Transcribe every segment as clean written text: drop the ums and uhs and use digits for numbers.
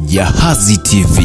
Jahazi TV.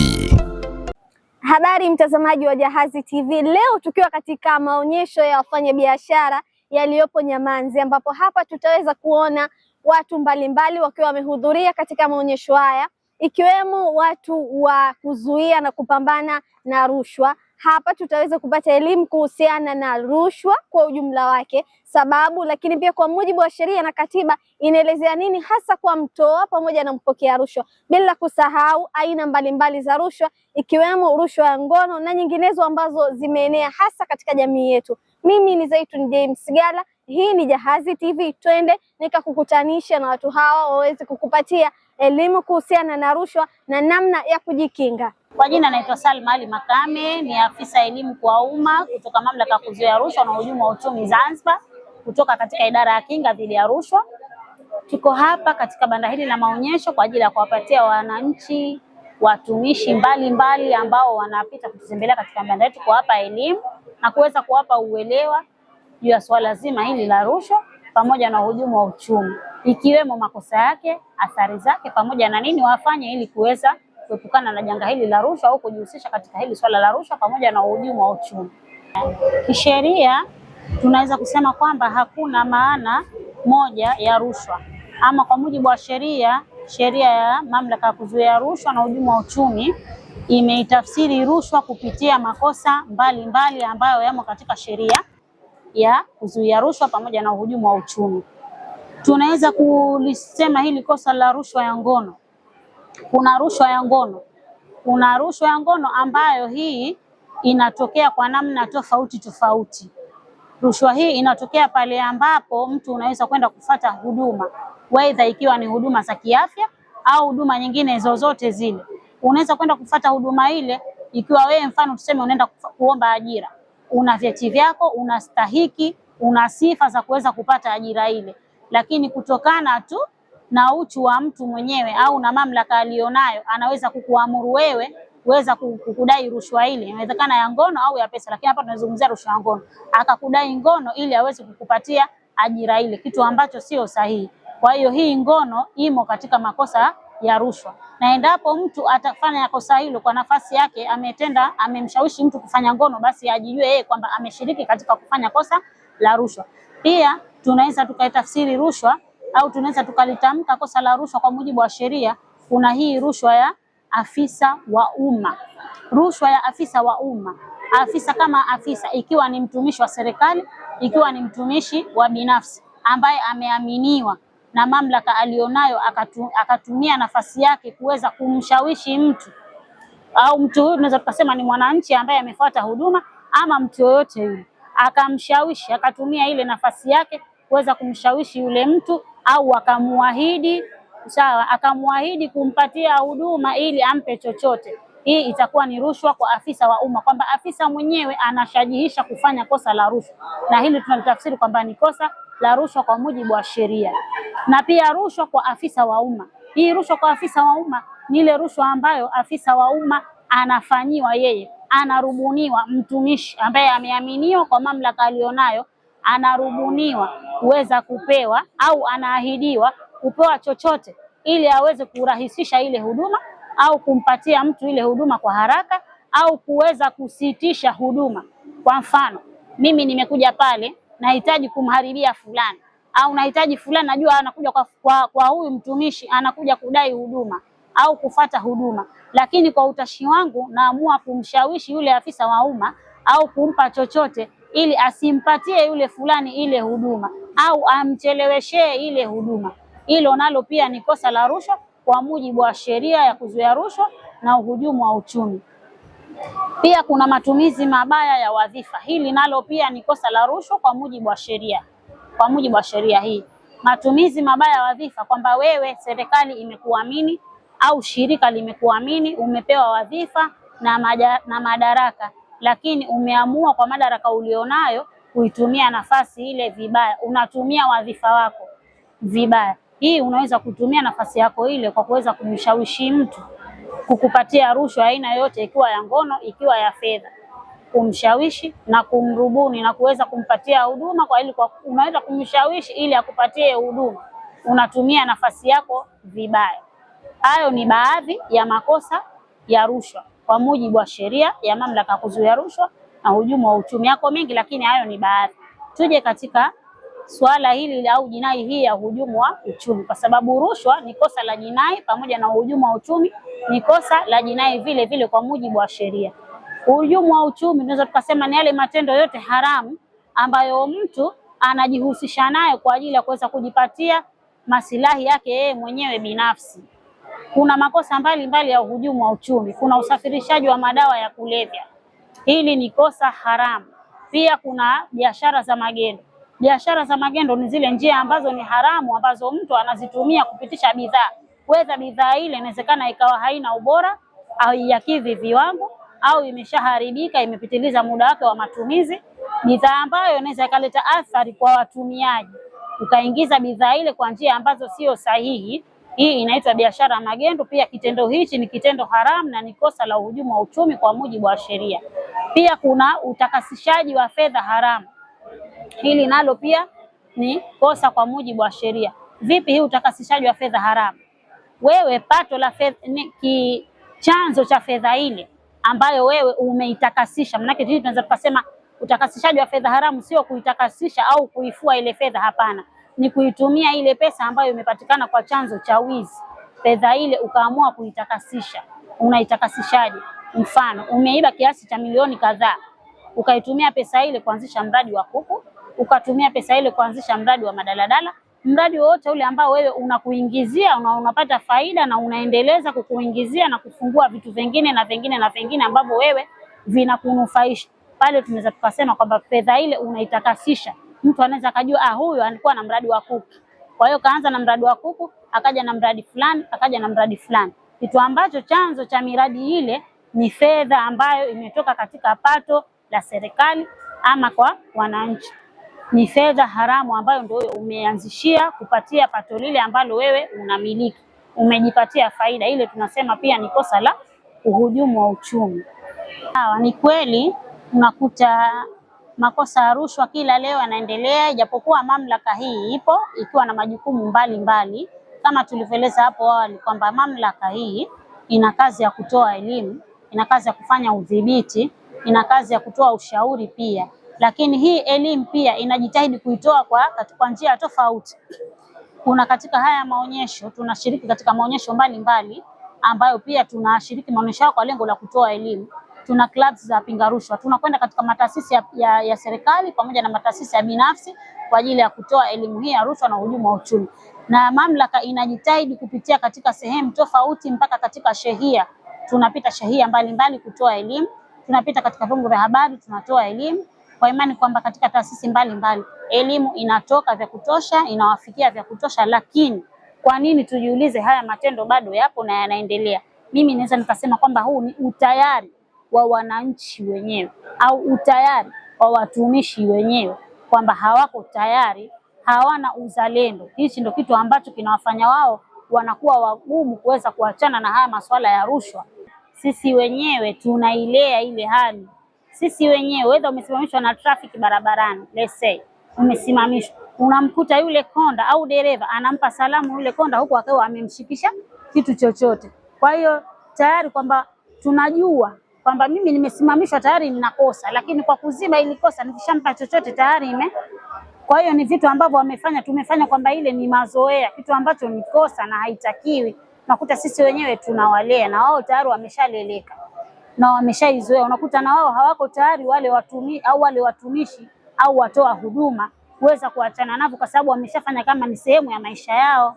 Habari mtazamaji wa Jahazi TV, leo tukiwa katika maonyesho ya wafanyabiashara yaliyopo Nyamanzi, ambapo hapa tutaweza kuona watu mbalimbali wakiwa wamehudhuria katika maonyesho haya, ikiwemo watu wa kuzuia na kupambana na rushwa. Hapa tutaweza kupata elimu kuhusiana na rushwa kwa ujumla wake, sababu, lakini pia kwa mujibu wa sheria na katiba inaelezea nini hasa kwa mtoa pamoja na mpokea rushwa, bila kusahau aina mbalimbali za rushwa ikiwemo rushwa ya ngono na nyinginezo ambazo zimeenea hasa katika jamii yetu. Mimi ni Zaitun James Gala, hii ni Jahazi TV. Twende nikakukutanisha na watu hawa waweze kukupatia elimu kuhusiana na rushwa na namna ya kujikinga. Kwa jina naitwa Salma Ali Makame, ni afisa elimu kwa umma kutoka Mamlaka ya Kuzuia Rushwa na Uhujumu wa Uchumi Zanzibar, kutoka katika idara ya kinga dhidi ya rushwa. Tuko hapa katika banda hili la maonyesho kwa ajili ya kuwapatia wananchi, watumishi mbalimbali ambao wanapita kututembelea katika banda letu, kuwapa elimu na kuweza kuwapa uelewa juu ya swala zima hili la rushwa pamoja na uhujumu wa uchumi, ikiwemo makosa yake, athari zake, pamoja na nini wafanye ili kuweza kuepukana na janga hili la rushwa au kujihusisha katika hili swala la rushwa pamoja na uhujumu wa uchumi. Kisheria tunaweza kusema kwamba hakuna maana moja ya rushwa, ama kwa mujibu wa sheria ya Mamlaka ya Kuzuia Rushwa na Uhujumu wa Uchumi imeitafsiri rushwa kupitia makosa mbalimbali ambayo yamo katika sheria ya kuzuia rushwa pamoja na uhujumu wa uchumi. Tunaweza kulisema hili kosa la rushwa ya ngono. Kuna rushwa ya ngono ambayo hii inatokea kwa namna tofauti. Rushwa hii inatokea pale ambapo mtu unaweza kwenda kufata huduma, aidha ikiwa ni huduma za kiafya au huduma nyingine zozote zile. Unaweza kwenda kufata huduma ile ikiwa wewe mfano tuseme unaenda kuomba ajira, una vyeti vyako, unastahiki, una sifa za kuweza kupata ajira ile, lakini kutokana tu na uchu wa mtu mwenyewe au na mamlaka alionayo anaweza kukuamuru wewe kuweza kukudai rushwa ile, inawezekana ya ngono au ya pesa, lakini hapa tunazungumzia rushwa ya ngono. Akakudai ngono ili aweze kukupatia ajira ile, kitu ambacho sio sahihi. Kwa hiyo hii ngono imo katika makosa ya rushwa, na endapo mtu atafanya kosa hilo kwa nafasi yake, amemshawishi mtu kufanya ngono, basi ajijue yeye kwamba ameshiriki katika kufanya kosa la rushwa. Pia tunaweza tukaitafsiri rushwa au tunaweza tukalitamka kosa la rushwa kwa mujibu wa sheria. Kuna hii rushwa ya afisa wa umma. Rushwa ya afisa wa umma, afisa kama afisa, ikiwa ni mtumishi wa serikali, ikiwa ni mtumishi wa binafsi ambaye ameaminiwa na mamlaka alionayo, akatumia nafasi yake kuweza kumshawishi mtu, au mtu huyu tunaweza tukasema ni mwananchi ambaye amefuata huduma ama mtu yoyote yule, akamshawishi, akatumia ile nafasi yake kuweza kumshawishi yule mtu, au akamwahidi kumpatia huduma ili ampe chochote. Hii itakuwa ni rushwa kwa afisa wa umma, kwamba afisa mwenyewe anashajihisha kufanya kosa la rushwa, na hili tunalitafsiri kwamba ni kosa la rushwa kwa mujibu wa sheria. Na pia rushwa kwa afisa wa umma, hii rushwa kwa afisa wa umma ni ile rushwa ambayo afisa wa umma anafanyiwa yeye, anarubuniwa mtumishi ambaye ameaminiwa kwa mamlaka alionayo, anarubuniwa kuweza kupewa au anaahidiwa kupewa chochote ili aweze kurahisisha ile huduma au kumpatia mtu ile huduma kwa haraka au kuweza kusitisha huduma. Kwa mfano, mimi nimekuja pale nahitaji kumharibia fulani, au nahitaji fulani, najua anakuja kwa huyu mtumishi anakuja kudai huduma au kufata huduma, lakini kwa utashi wangu naamua kumshawishi yule afisa wa umma au kumpa chochote ili asimpatie yule fulani ile huduma au amcheleweshee ile huduma. Hilo nalo pia ni kosa la rushwa kwa mujibu wa sheria ya kuzuia rushwa na uhujumu wa uchumi. Pia kuna matumizi mabaya ya wadhifa. Hili nalo pia ni kosa la rushwa kwa mujibu wa sheria. Kwa mujibu wa sheria hii, matumizi mabaya ya wadhifa, kwamba wewe serikali imekuamini au shirika limekuamini, umepewa wadhifa na madaraka, lakini umeamua kwa madaraka ulionayo kuitumia nafasi ile vibaya. Unatumia wadhifa wako vibaya. Hii unaweza kutumia nafasi yako ile kwa kuweza kumshawishi mtu kukupatia rushwa aina yoyote, ikiwa ya ngono, ikiwa ya fedha, kumshawishi na kumrubuni na kuweza kumpatia huduma. Unaweza kumshawishi ili akupatie huduma, unatumia nafasi yako vibaya. Hayo ni baadhi ya makosa ya rushwa kwa mujibu wa sheria ya Mamlaka ya Kuzuia Rushwa na Uhujumu wa Uchumi. Yako mengi, lakini hayo ni baadhi. Tuje katika swala hili au jinai hii ya uhujumu wa uchumi, kwa sababu rushwa ni kosa la jinai pamoja na uhujumu wa uchumi ni kosa la jinai vile vile kwa mujibu wa sheria. Uhujumu wa uchumi tunaweza tukasema ni yale matendo yote haramu ambayo mtu anajihusisha nayo kwa ajili ya kuweza kujipatia masilahi yake yeye mwenyewe binafsi. Kuna makosa mbalimbali ya uhujumu wa uchumi. Kuna usafirishaji wa madawa ya kulevya, hili ni kosa haramu. Pia kuna biashara za magendo. Biashara za magendo ni zile njia ambazo ni haramu ambazo mtu anazitumia kupitisha bidhaa. Whether bidhaa ile inawezekana ikawa haina ubora au haikidhi viwango au imeshaharibika, imepitiliza muda wake wa matumizi, bidhaa ambayo inaweza ikaleta athari kwa watumiaji, ukaingiza bidhaa ile kwa njia ambazo sio sahihi. Hii inaitwa biashara ya magendo. Pia kitendo hichi ni kitendo haramu na ni kosa la uhujumu wa uchumi kwa mujibu wa sheria. Pia kuna utakasishaji wa fedha haramu. Hili nalo pia ni kosa kwa mujibu wa sheria. Vipi hii utakasishaji wa fedha haramu? Wewe pato la fedha, chanzo cha fedha ile ambayo wewe umeitakasisha. Maanake hii tunaweza tukasema utakasishaji wa fedha haramu sio kuitakasisha au kuifua ile fedha, hapana. Ni kuitumia ile pesa ambayo imepatikana kwa chanzo cha wizi. Fedha ile ukaamua kuitakasisha. Unaitakasishaje? Mfano, umeiba kiasi cha milioni kadhaa, ukaitumia pesa ile kuanzisha mradi wa kuku, ukatumia pesa ile kuanzisha mradi wa madaladala, mradi wote ule ambao wewe unakuingizia unapata faida na unaendeleza kukuingizia na kufungua vitu vingine na vingine na vingine ambavyo wewe vinakunufaisha. Pale tunaweza tukasema kwamba fedha ile unaitakasisha. Mtu anaweza akajua huyu alikuwa na mradi wa kuku, kwa hiyo kaanza na mradi wa kuku, akaja na mradi fulani, akaja na mradi fulani, kitu ambacho chanzo cha miradi ile ni fedha ambayo imetoka katika pato la serikali ama kwa wananchi. Ni fedha haramu ambayo ndio umeanzishia kupatia pato lile ambalo wewe unamiliki, umejipatia faida ile, tunasema pia ni kosa la uhujumu wa uchumi. Ni kweli unakuta makosa ya rushwa kila leo yanaendelea, ijapokuwa mamlaka hii ipo ikiwa na majukumu mbalimbali. Kama tulivyoeleza hapo awali kwamba mamlaka hii ina kazi ya kutoa elimu, ina kazi ya kufanya udhibiti, ina kazi ya kutoa ushauri pia. Lakini hii elimu pia inajitahidi kuitoa kwa njia tofauti. Kuna katika haya maonyesho, tunashiriki katika maonyesho mbalimbali ambayo pia tunashiriki maonyesho kwa lengo la kutoa elimu. Tuna clubs za pinga rushwa, tunakwenda katika mataasisi ya serikali pamoja na mataasisi ya binafsi kwa ajili ya kutoa elimu hii ya rushwa na uhujumu wa uchumi. Na mamlaka inajitahidi kupitia katika sehemu tofauti mpaka katika shehia. Tunapita shehia mbalimbali kutoa elimu, tunapita katika vyombo vya habari tunatoa elimu, kwa imani kwamba katika taasisi mbalimbali elimu inatoka vya kutosha, inawafikia vya kutosha. Lakini kwa nini tujiulize, haya matendo bado yapo na yanaendelea? Mimi naweza nikasema kwamba huu ni utayari wa wananchi wenyewe au utayari wa watumishi wenyewe, kwamba hawako tayari, hawana uzalendo. Hichi ndio kitu ambacho kinawafanya wao wanakuwa wagumu kuweza kuachana na haya masuala ya rushwa. Sisi wenyewe tunailea ile hali. Sisi wenyewe, whether umesimamishwa na traffic barabarani, let's say umesimamishwa, unamkuta yule konda au dereva anampa salamu yule konda huku akawa amemshikisha kitu chochote. Kwa hiyo tayari kwamba tunajua kwamba mimi nimesimamishwa tayari ninakosa, lakini kwa kuziba ili kosa nikishampa chochote tayari Kwa hiyo ni vitu ambavyo tumefanya kwamba ile ni mazoea, kitu ambacho ni kosa na haitakiwi. Nakuta sisi wenyewe tunawalea na wao tayari wameshaleleka na wameshaizoea. Unakuta na wao hawako tayari wale watumishi au watoa huduma kuweza kuachana navyo, kwa sababu wameshafanya kama ni sehemu ya maisha yao.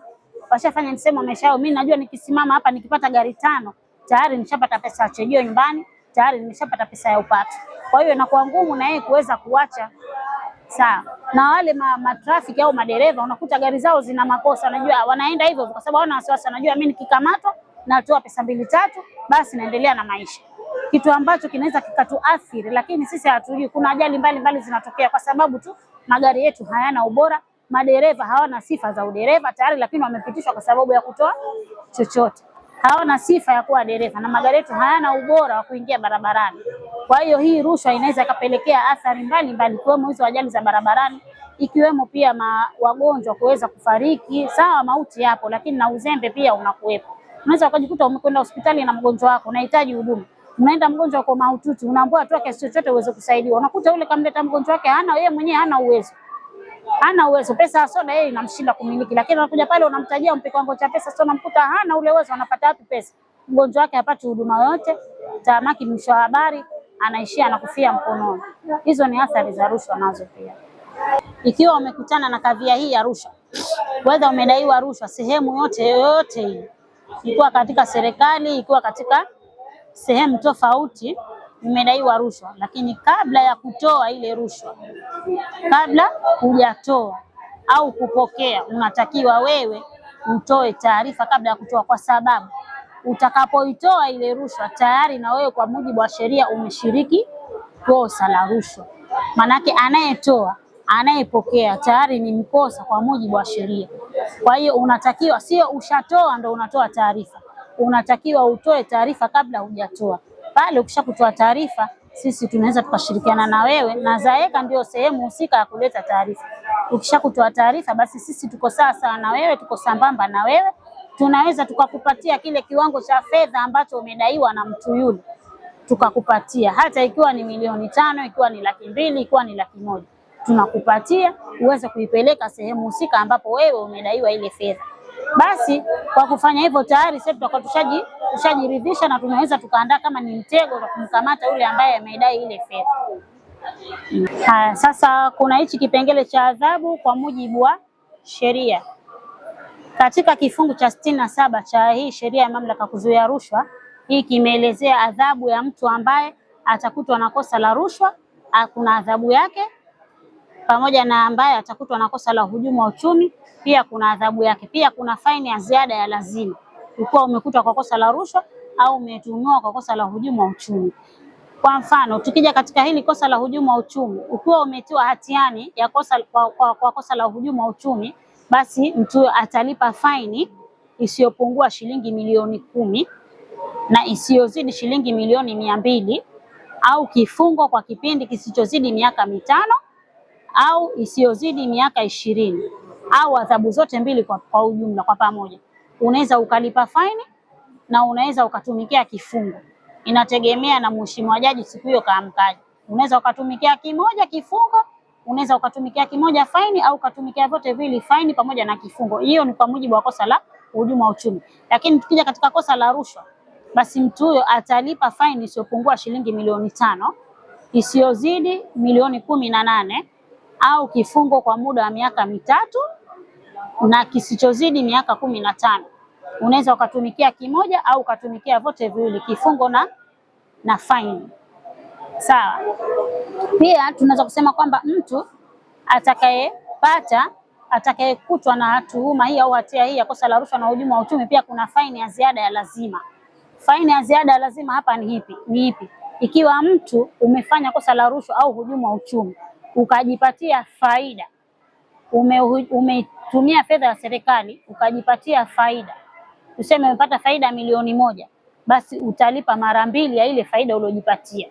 Washafanya ni sehemu ya maisha yao. Mimi najua nikisimama hapa nikipata gari 5 tayari nishapata pesa ya chejio nyumbani, tayari nimeshapata pesa ya upato. Kwa hiyo inakuwa ngumu na yeye kuweza kuacha. Sawa. Na wale matrafiki au madereva unakuta gari zao zina makosa, unajua wanaenda hivyo kwa sababu wana wasiwasi, unajua mimi nikikamatwa natoa pesa 2-3 basi naendelea na maisha. Kitu ambacho kinaweza kikatuathiri, lakini sisi hatujui. Kuna ajali mbalimbali zinatokea kwa sababu tu magari yetu hayana ubora, madereva hawana sifa za udereva tayari, lakini wamepitishwa kwa sababu ya kutoa chochote. Hawana sifa ya kuwa dereva na magari yetu hayana ubora wa kuingia barabarani. Kwa hiyo hii rushwa inaweza ikapelekea athari mbalimbali, ikiwemo hizo ajali za barabarani, ikiwemo pia wagonjwa kuweza kufariki. Sawa, mauti yapo, lakini na uzembe pia unakuwepo. Unaweza ukajikuta umekwenda hospitali na mgonjwa wako unahitaji huduma, unaenda mgonjwa kwa mahututi, unaambiwa atoe kiasi chochote uweze kusaidiwa, unakuta yule kamleta mgonjwa wake yeye mwenyewe hana uwezo, pesa ya soda yeye inamshinda kumiliki, lakini unakuja pale unamtajia umpe kiwango cha pesa, sio unamkuta hana ule uwezo, anapata wapi pesa? Mgonjwa wake hapati huduma yoyote, tamaki mwisho wa habari anaishia anakufia mkononi. Hizo ni athari za rushwa nazo pia. Ikiwa umekutana na kadhia hii ya rushwa, whether umedaiwa rushwa sehemu yoyote hii, ikiwa katika serikali, ikiwa katika sehemu tofauti, umedaiwa rushwa, lakini kabla ya kutoa ile rushwa, kabla hujatoa au kupokea, unatakiwa wewe utoe taarifa kabla ya kutoa, kwa sababu utakapoitoa ile rushwa tayari na wewe kwa mujibu wa sheria umeshiriki kosa la rushwa. Manake anayetoa, anayepokea tayari ni mkosa kwa mujibu wa sheria. Kwa hiyo unatakiwa, sio ushatoa ndo unatoa taarifa, unatakiwa utoe taarifa kabla hujatoa. Pale ukishakutoa taarifa, sisi tunaweza tukashirikiana na wewe, na ZAECA ndio sehemu husika ya kuleta taarifa. Ukishakutoa taarifa, basi sisi tuko sawa na wewe, tuko sambamba na wewe, tunaweza tukakupatia kile kiwango cha fedha ambacho umedaiwa na mtu yule, tukakupatia hata ikiwa ni milioni 5, ikiwa ni 200,000, ikiwa ni 100,000, tunakupatia uweze kuipeleka sehemu husika ambapo wewe umedaiwa ile fedha. Basi kwa kufanya hivyo tayari sisi tutakuwa tushajiridhisha na tunaweza tukaandaa kama ni mtego wa kumkamata yule ambaye amedai ile fedha. Sasa kuna hichi kipengele cha adhabu kwa mujibu wa sheria. Katika kifungu cha 67 cha hii sheria ya mamlaka kuzuia rushwa, hii kimeelezea adhabu ya mtu ambaye atakutwa na kosa la rushwa, kuna adhabu yake, pamoja na ambaye atakutwa na kosa la hujumu wa uchumi, pia kuna adhabu yake. Pia kuna faini ya ziada ya lazima ukiwa umekutwa kwa kosa la rushwa au umetuhumiwa kwa kosa la hujumu wa uchumi. Kwa mfano, tukija katika hili kosa la hujumu wa uchumi, ukiwa umetiwa hatiani ya kosa kwa kosa la hujumu wa uchumi, basi mtu atalipa faini isiyopungua shilingi milioni 10 na isiyozidi shilingi milioni 200, au kifungo kwa kipindi kisichozidi miaka 5 au isiyozidi miaka 20, au adhabu zote mbili kwa ujumla kwa pamoja. Unaweza ukalipa faini na unaweza ukatumikia kifungo, inategemea na mheshimiwa jaji siku hiyo kaamkaje. Unaweza ukatumikia kimoja kifungo, unaweza ukatumikia kimoja faini, au ukatumikia vyote vile faini pamoja na kifungo. Hiyo ni kwa mujibu wa kosa la hujumu wa uchumi. Lakini tukija katika kosa la rushwa, basi mtu huyo atalipa faini isiyopungua shilingi milioni 5, isiyozidi milioni 18, au kifungo kwa muda wa miaka 3 na kisichozidi miaka 15. Unaweza ukatumikia kimoja au ukatumikia vyote viwili, kifungo na faini. Sawa. Pia tunaweza kusema kwamba mtu atakayekutwa na tuhuma hii au hatia hii ya kosa la rushwa na hujumu wa uchumi, pia kuna faini ya ziada ya lazima. Faini ya ziada ya lazima hapa ni ipi? Ikiwa mtu umefanya kosa la rushwa au hujumu wa uchumi ukajipatia faida, umetumia fedha ya serikali ukajipatia faida, tuseme umepata faida milioni 1, basi utalipa mara 2 ya ile faida uliojipatia.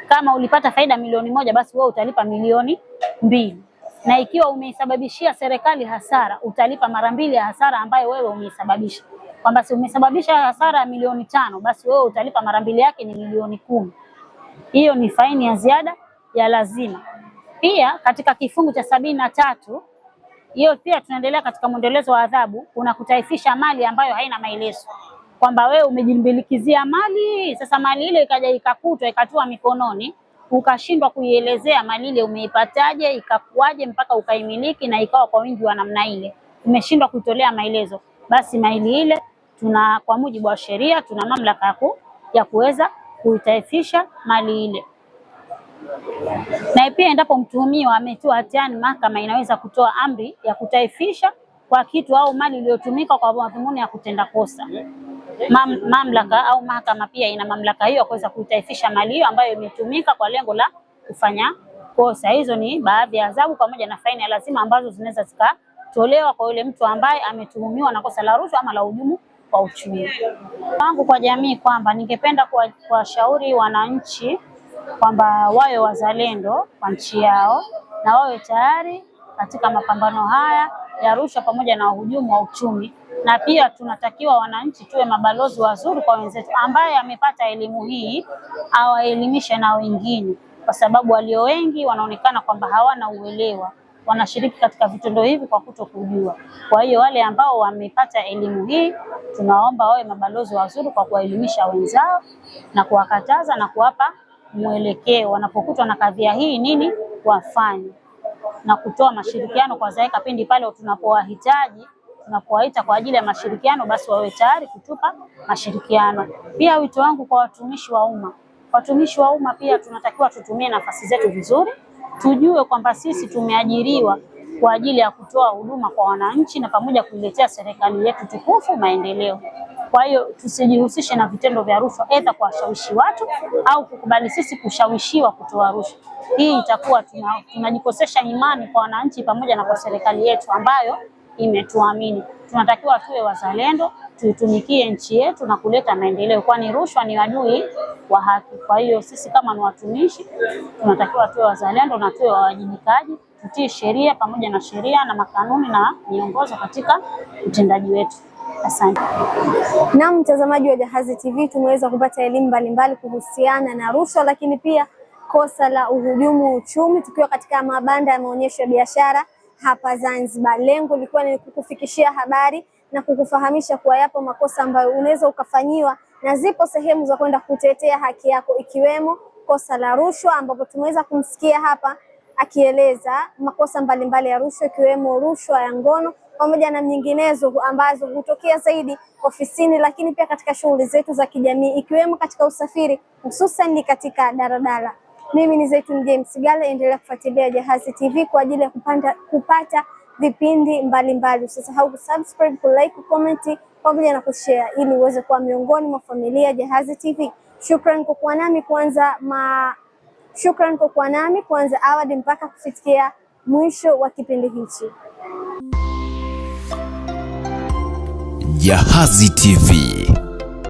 Kama ulipata faida milioni 1, basi wewe utalipa milioni 2. Na ikiwa umeisababishia serikali hasara, utalipa mara 2 ya hasara ambayo wewe umeisababisha. Kwamba si umesababisha hasara ya milioni 5, basi wewe utalipa mara 2 yake ni milioni 10. Hiyo ni faini ya ziada ya lazima. Pia katika kifungu cha 73, hiyo pia tunaendelea katika mwendelezo wa adhabu, unakutaifisha mali ambayo haina maelezo. Kwamba wewe umejimbilikizia mali, sasa mali ile ikaja ikakutwa ikatua mikononi, ukashindwa kuielezea mali ile umeipataje, ikakuaje mpaka ukaimiliki na ikawa kwa wingi wa namna ile, umeshindwa kutolea maelezo, basi mali ile kwa mujibu wa sheria tuna mamlaka ya kuweza kuitaifisha mali ile. Na pia endapo mtuhumiwa ametiwa hatiani, mahakama inaweza kutoa amri ya kutaifisha kwa kitu au mali iliyotumika kwa madhumuni ya kutenda kosa. Mamlaka au mahakama pia ina mamlaka hiyo kuweza kuitaifisha mali hiyo ambayo imetumika kwa lengo la kufanya kosa. Hizo ni baadhi ya adhabu pamoja na faini ya lazima ambazo zinaweza zikatolewa kwa yule mtu ambaye ametuhumiwa na kosa la rushwa ama la hujumu wa uchumi. Wangu kwa jamii kwamba ningependa kuwashauri wananchi kwamba wawe wazalendo kwa nchi yao na wawe tayari katika mapambano haya ya rushwa pamoja na uhujumu wa uchumi, na pia tunatakiwa wananchi tuwe mabalozi wazuri kwa wenzetu. Ambaye amepata elimu hii awaelimishe na wengine, kwa sababu walio wengi wanaonekana kwamba hawana uelewa, wanashiriki katika vitendo hivi kwa kutokujua. Kwa hiyo wale ambao wamepata elimu hii tunaomba wawe mabalozi wazuri kwa kuwaelimisha wenzao na kuwakataza na kuwapa mwelekeo wanapokutwa na kadhia hii nini wafanye, na kutoa mashirikiano kwa ZAECA pindi pale tunapowahitaji, tunapowaita kwa ajili ya mashirikiano, basi wawe tayari kutupa mashirikiano. Pia wito wangu kwa watumishi wa umma, watumishi wa umma pia tunatakiwa tutumie nafasi zetu vizuri, tujue kwamba sisi tumeajiriwa kwa ajili ya kutoa huduma kwa wananchi na pamoja kuiletea serikali yetu tukufu maendeleo. Kwa hiyo tusijihusishe na vitendo vya rushwa, aidha kuwashawishi watu au kukubali sisi kushawishiwa kutoa rushwa. Hii itakuwa tunajikosesha imani kwa wananchi pamoja na kwa serikali yetu ambayo imetuamini. Tunatakiwa tuwe wazalendo, tuitumikie nchi yetu na kuleta maendeleo, kwani rushwa ni adui wa haki. Kwa hiyo sisi kama ni watumishi tunatakiwa tuwe wazalendo na tuwe wawajibikaji, tutii sheria pamoja na sheria na makanuni na miongozo katika utendaji wetu. Asante. Na mtazamaji wa Jahazi TV, tumeweza kupata elimu mbalimbali kuhusiana na rushwa, lakini pia kosa la uhujumu uchumi, tukiwa katika mabanda ya maonyesho ya biashara hapa Zanzibar. Lengo lilikuwa ni kukufikishia habari na kukufahamisha kuwa yapo makosa ambayo unaweza ukafanyiwa na zipo sehemu za kwenda kutetea haki yako, ikiwemo kosa la rushwa, ambapo tumeweza kumsikia hapa akieleza makosa mbalimbali ya rushwa, ikiwemo rushwa ya ngono pamoja na nyinginezo ambazo hutokea zaidi ofisini, lakini pia katika shughuli zetu za kijamii, ikiwemo katika usafiri, hususan katika daladala. Mimi ni Zaitun James Gala, endelea kufuatilia Jahazi TV kwa ajili ya kupata vipindi mbalimbali. Usisahau kusubscribe, kulike, comment pamoja na kushare ili uweze kuwa miongoni mwa familia Jahazi TV. Shukrani kwa kuwa nami kuanza awali mpaka kufikia mwisho wa kipindi hichi. Jahazi TV.